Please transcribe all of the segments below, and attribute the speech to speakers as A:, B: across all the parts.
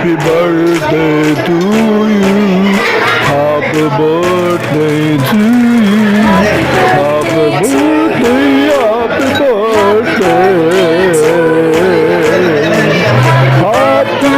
A: Happy birthday to you. Happy birthday to you. Happy birthday, happy birthday. Happy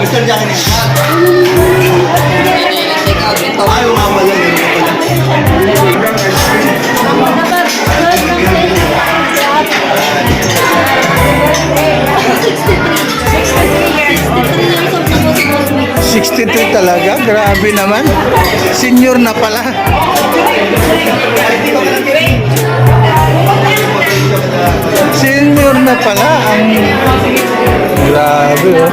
B: Mr. Jack ini. Ayaw nga pala yun. $63 talaga? Grabe naman. Senior na pala. Senior na pala ang grabe oh.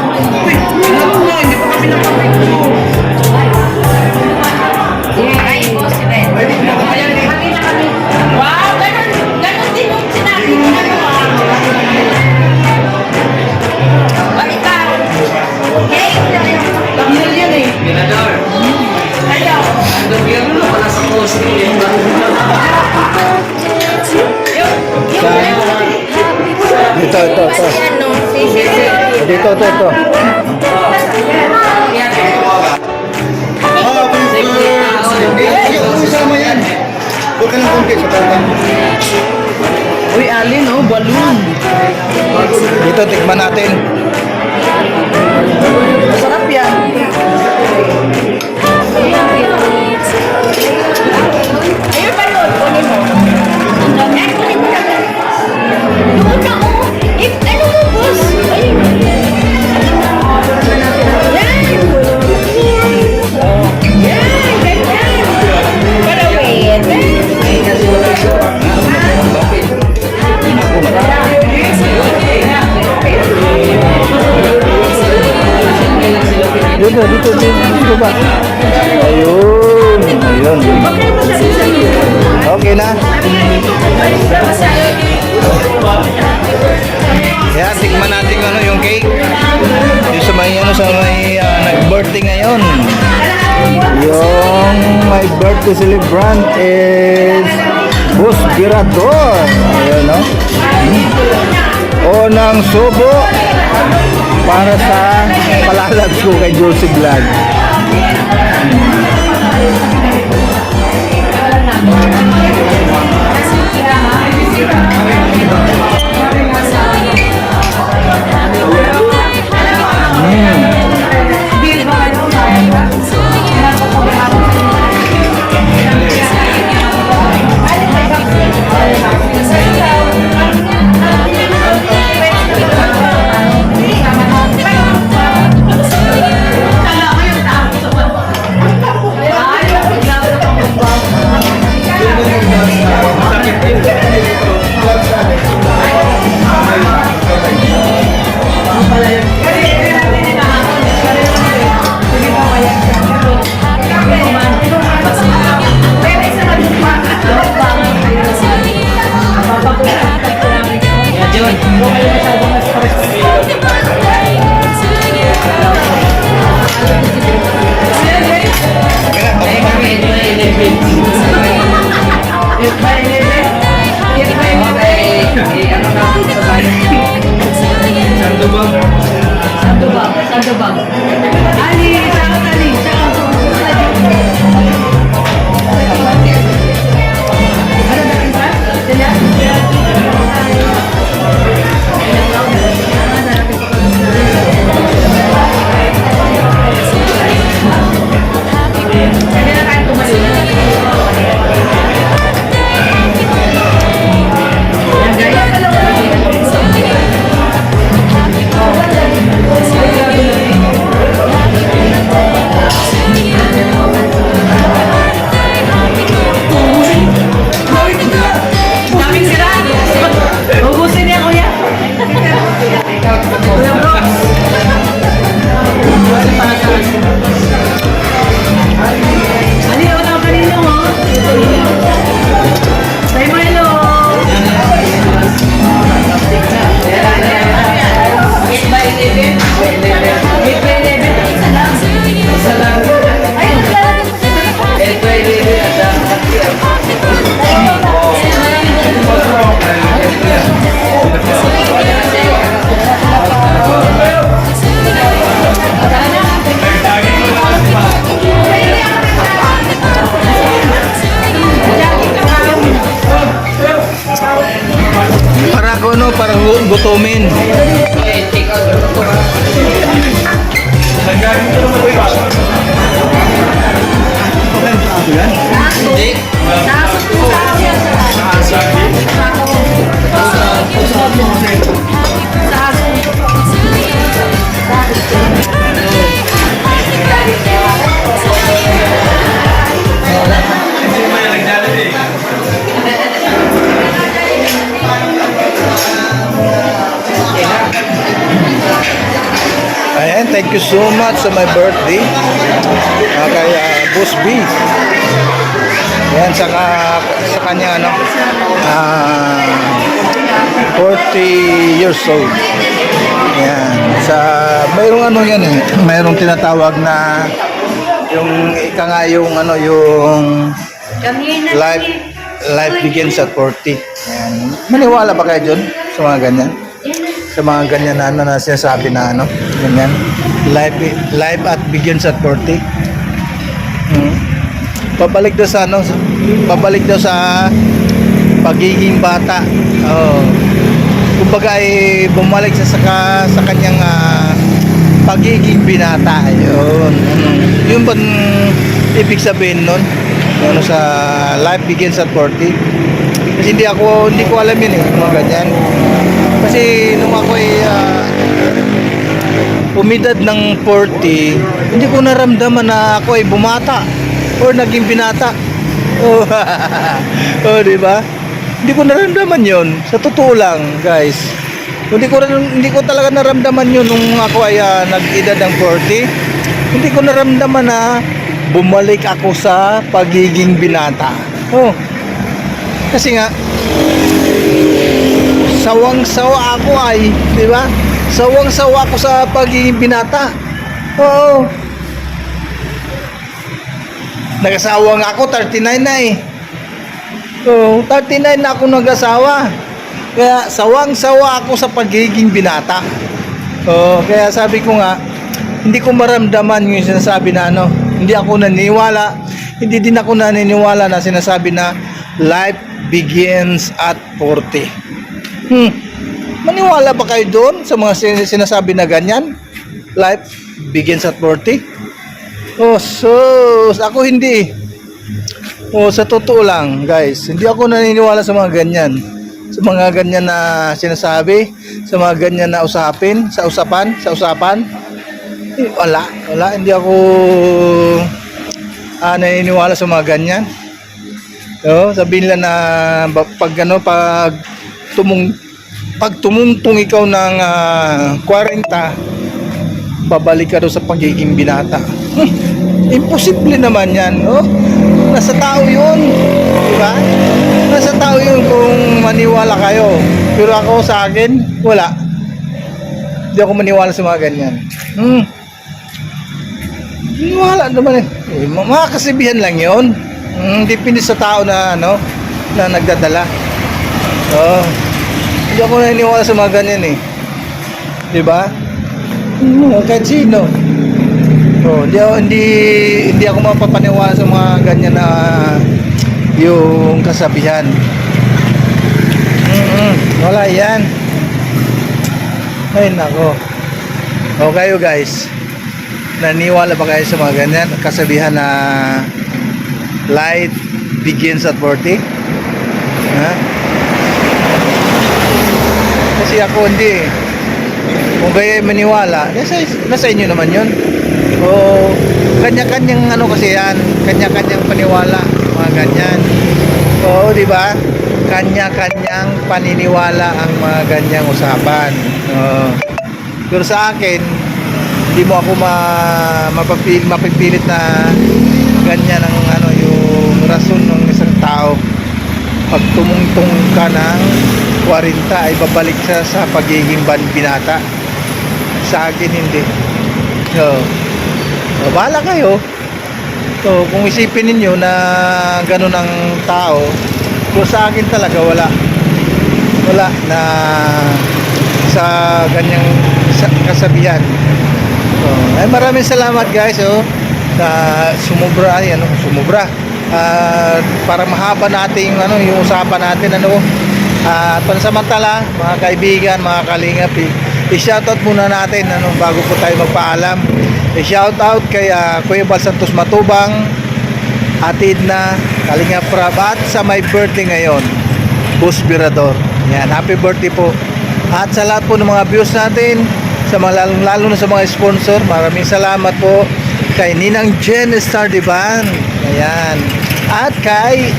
C: Wow, ganun din yung sinabi ko. Ikaw. Okay. Tamil yun eh.
D: Ganador.
C: Ayaw.
D: Ang gobyerno na pala sa post yung
A: Ito. Ito.
B: Kasama yan. Huwag ka ng konti sa tatang.
E: Uy, Alin, oh, balloon.
B: Dito, tikman natin.
E: Masarap yan.
C: Ayun ba yun? Kunin mo. Kunin mo na. Doon na oh. Ano mo, boss? Ayun. Yan, ganyan. Para wait.
A: Dito ba? Ayun.
B: Okay na. Yan, tikman natin yung cake. Yung sa may, nag-birthday ngayon. Yung my birthday celebrant is Boss Girador. Ayun, no? Unang subo para sa palalag ko kay Josie Vlog.
C: Sandubag. Ali, saan Ali? Yan guys.
B: para gutumin.
D: Eh, take out your photo. Hindi.
B: Ayan, thank you so much sa my birthday. Kay Boss B. Ayan, sa kanya, ano, 40 years old. Ayan, mayroong ano yan eh, mayroong tinatawag na, yung ika nga yung, ano, yung life begins at 40. Ayan. Maniwala ba kayo dun sa mga ganyan? Sa mga ganyan na ano na sinasabi na ano, ganyan. Life at begins at 40. Babalik daw sa ano, babalik daw sa pagiging bata. Oh. Kumbaga ay bumalik sa kanyang pagiging binata. Ayun. Yung bang ibig sabihin nun? Ano sa life begins at 40? Kasi hindi ko alam yun eh, mga ganyan. Kasi nung ako ay umidad ng 40, hindi ko naramdaman na ako ay bumata or naging binata. Oh, oh, di ba? Hindi ko naramdaman 'yon. Sa totoo lang, guys. Hindi ko talaga naramdaman 'yon nung ako ay nag-edad ng 40. Hindi ko naramdaman na bumalik ako sa pagiging binata. Oh. Kasi nga sawang-sawa ako ay, di ba? Sawang-sawa ako sa pagiging binata. Oo. Nag-asawa nga ako, 39 na eh. Oo, 39 na ako nag-asawa. Kaya sawang-sawa ako sa pagiging binata. Oo, kaya sabi ko nga, hindi ko maramdaman yung sinasabi na ano, hindi ako naniniwala, hindi din ako naniniwala na sinasabi na life begins at 40. Maniwala ba kayo doon sa mga sinasabi na ganyan? Life begins at 40? Oh, so ako hindi. Oh, sa totoo lang, guys, hindi ako naniniwala sa mga ganyan. Sa mga ganyan na sinasabi, sa mga ganyan na usapan. Wala, hindi ako naniniwala sa mga ganyan. So, sabihin lang na pag tumungtong ikaw ng 40, babalik ka doon sa pagiging binata. Imposible naman yan, no? Nasa tao yun, di ba? Nasa tao yun kung maniwala kayo. Pero ako sa akin, wala. Hindi ako maniwala sa mga ganyan. Wala naman eh. Mga kasibihan lang yun. Depende sa tao na ano, na nagdadala. Oh. Hindi ako naniniwala sa mga ganyan eh. Di ba? Kahit sino. Oh, hindi ako mapapaniwala sa mga ganyan na yung kasabihan. Wala yan. Ay nako. O kayo guys, naniwala ba kayo sa mga ganyan kasabihan na life begins at 40? Ha? Kasi ako hindi. Kung kayo maniwala, nasa inyo naman yun. O kanya-kanyang ano kasi yan, kanya-kanyang paniwala, mga ganyan. Oo, di ba? Kanya-kanyang paniniwala ang mga ganyang usapan. Pero sa akin, hindi mo ako mapipilit na ganyan ang ano yung rason ng isang tao. Pag tumungtong ka ng 40 ay babalik sa pagiging binata. Sa akin hindi. Bahala kayo. So, kung isipin ninyo na ganun ang tao, so sa akin talaga wala na sa ganyang kasabihan. So, ay maraming salamat guys na sumubra para mahaba natin yung usapan natin At pansamantala, mga kaibigan, mga kalingap, i-shoutout muna natin bago po tayo magpaalam. I-shoutout kay Kuya Bal Santos Matubang, Ate Edna, Kalingap Rab, at sa my birthday ngayon, Boss Birador. Yan, happy birthday po. At sa lahat po ng mga views natin, sa mga lalo na sa mga sponsor, maraming salamat po kay Ninang Jen Star Diban. Ayan. At kay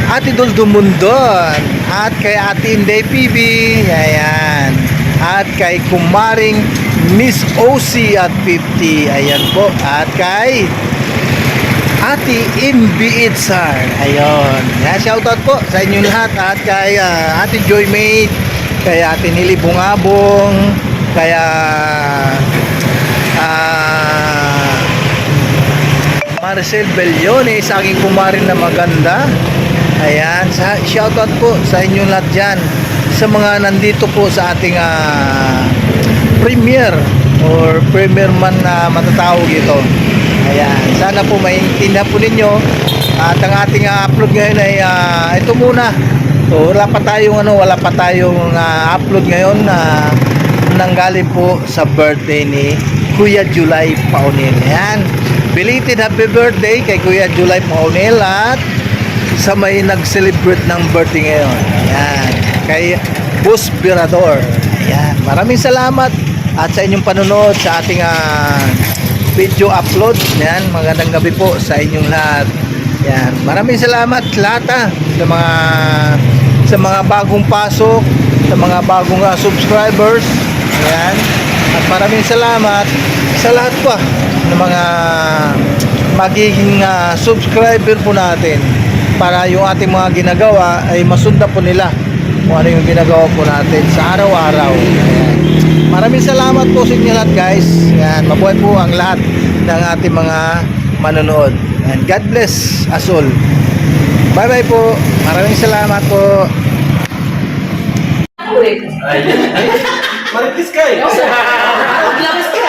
B: Ate Duldo Mundon, at kay Ate Inday PB, ayan. At kay Kumaring Miss OC at 50, ayan po. At kay Ate Inbi Itzar, ayun. Yan, shoutout po sa inyo lahat. At kay Ate Joy Maid, kay Ate Nili Bungabong, kaya Marcel Bellone, sa aking kumarin na maganda. Ayan, shoutout po sa inyo lahat dyan, sa mga nandito po sa ating premier or premier man na matatawag ito. Ayan, sana po maintindihan po ninyo. At ang ating upload ngayon ay ito muna. So, wala pa tayong upload ngayon na nanggaling po sa birthday ni Kuya July Paunil. Ayan, belated happy birthday kay Kuya July Paunil at sa may nag-celebrate ng birthday ngayon. Ayan, kay Boss Birador. Ayan, maraming salamat at sa inyong panonood sa ating video upload. Ayan, magandang gabi po sa inyong lahat. Ayan, maraming salamat lahat sa mga bagong pasok, sa mga bagong subscribers. Ayan, at maraming salamat sa lahat pa ng mga magiging subscriber po natin, para yung ating mga ginagawa ay masundan po nila kung ano yung ginagawa po natin sa araw-araw. Ayan. Maraming salamat po sa inyo lahat, guys. Ayan, mabuhay po ang lahat ng ating mga manonood. And God bless us all. Bye bye po. Maraming salamat po.
A: Maritis ka eh.
C: Labas ka.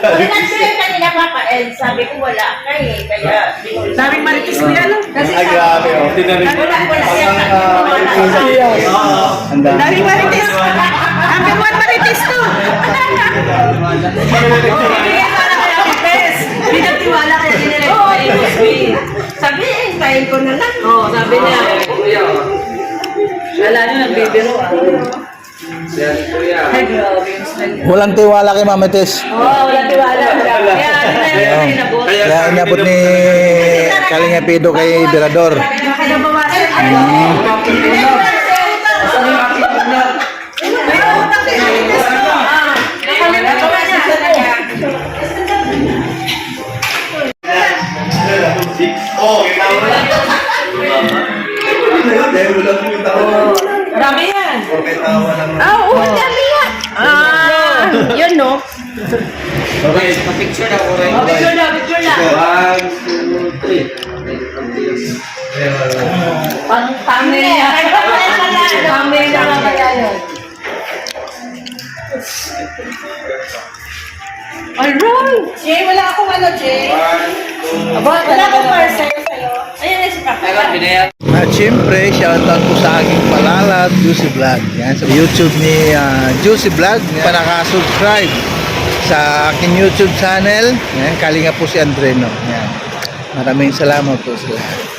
C: Pinag-share kanina Papa El, sabi ko wala ka eh, kaya
E: Daming maritis ko yan.
C: kasi
A: Ay, grabe, oh. Tinarin ko.
C: wala yan.
E: Daming maritis. Hanggang one maritis to. Bibigyan ka na kaya Pipes. Pinagtiwala kaya dinirect ko kay Rosby.
C: Sabi eh, tayo ko na lang.
E: Oo, sabi niya. Wala nyo nagbibiro ah. Ay, grabe yung smell.
B: Walang tiwala kay Mama Tess.
E: Oo, wala tiwala. Kaya ano na yung inabot.
B: Kaya inabot ni Kalinga Pido kay Birador.
E: Baka nabawasan. Marami yan.
C: Oo, dami yan. Yun no.
D: Okay, pa-picture na ako rin.
E: Picture na, picture na.
D: 1, 2, 3.
E: Thumbnail niya. Thumbnail niya lang kaya yun. Alright!
C: Jay, wala akong ano, Jay. Wala akong parcel sa'yo. Ayun na si Papa.
D: Ayun, binayad.
B: At syempre, shoutout po sa aking palalag, Juicy Vlog. Yan, sa YouTube ni Juicy Vlog. Pa naka-subscribe sa aking YouTube channel. Yan, kalinga po si Andreno. Yan. Maraming salamat po sa lahat.